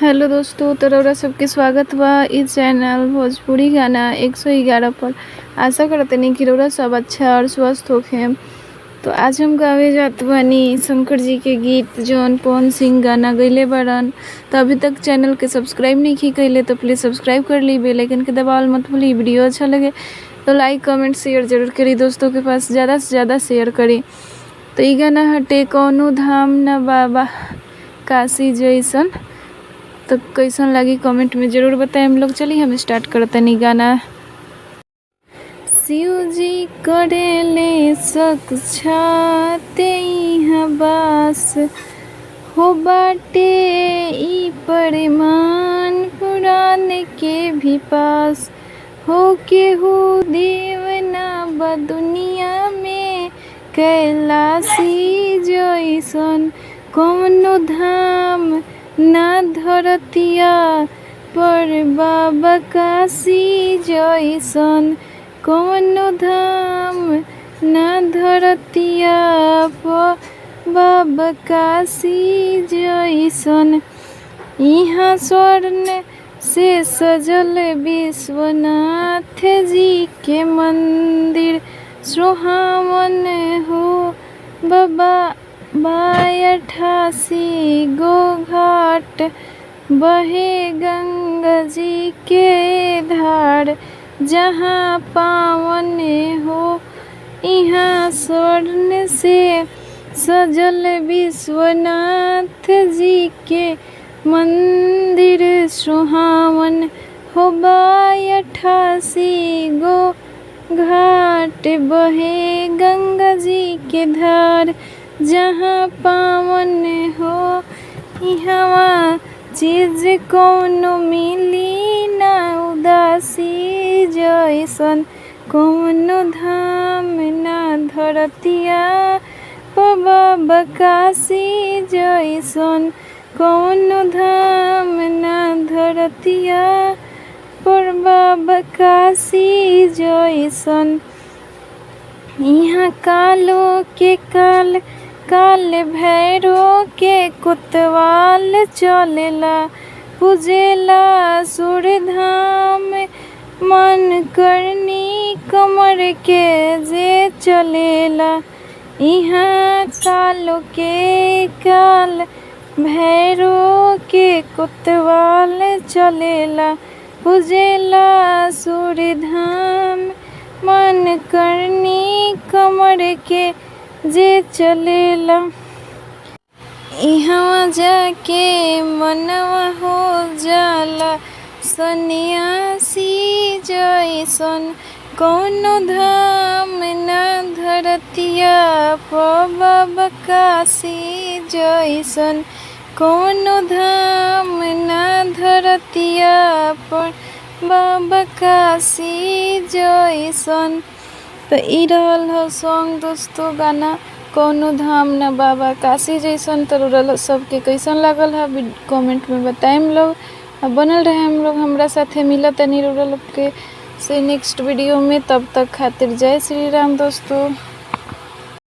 Hello दोस्तों, तो रउरा सबके स्वागत बा इस चैनल भोजपुरी गाना 111 पर। आशा करतनी कि रउरा सब अच्छा और स्वस्थ होखे। तो आज हम गावे जात बानी शंकर जी के गीत जौन पवन सिंह गाना गईले बाड़न। तो अभी तक चैनल के सब्सक्राइब नहीं कइले तो प्लीज़ सब्सक्राइब कर ली, बेल आइकन के दबावल मत भूली। वीडियो अच्छा लगे तो लाइक कमेंट शेयर जरूर करी, दोस्तों के पास ज़्यादा से ज़्यादा शेयर करी। तो ई गाना हटे कौनो धाम न बाबा काशी जैसन। तो कैसन लगी कमेंट में ज़रूर बताएं हम लोग। चलिए हम स्टार्ट करते नहीं गाना। शिव जी करेले साक्षाते इहाँ बास हो बाटे ई परिमान पुराण के भी पास हो के हो देवना बा दुनिया में कैलाशी जैसन कौनो धाम ना धरतिया पर बाबा काशी जैसन कौनो धाम ना धरतिया पर बाबा काशी जैसन। यहाँ स्वर्ण से सजल विश्वनाथ जी के मंदिर सुहावन हो बाबा 88 गो घाट बहे गंगा जी के धार जहाँ पावन हो। यहाँ स्वर्ण से सजल विश्वनाथ जी के मंदिर सुहावन हो 88 गो घाट बहे गंगा जी के धार जहाँ पावन हो। यहाँ चीज कौनो मिली ना उदासी जैसन कौनो धाम ना धरतिया पर बाबा काशी जैसन कौनो धाम ना धरतिया पर बाबा काशी जैसन। यहाँ कालो के काल काल भैरो के कोतवाल चलेला पूजेला सूर्यधाम मन करनी कमर के जे चलेला। यहाँ कालो के काल भैरो के कोतवाल चलेला पूजेला सूर्यधाम मन करनी कमर के जे चलेला। इहाँ जाके मनवा हो जाला सन्यासी जैसन कौनो धाम ना धरतिया पर बाबा काशी जैसन कौनो धाम ना धरतिया पर बाबा काशी जैसन। तो ई रहल हो सॉन्ग दोस्तों गाना कौनो धाम ना बाबा काशी जैसन। तो रहल सबके कैसन लागल है कमेंट में बताएं हम लोग। बनल रहे हम लोग हमरा साथे मिलत नहीं लोग के से नेक्स्ट वीडियो में। तब तक खातिर जय श्री राम दोस्तों।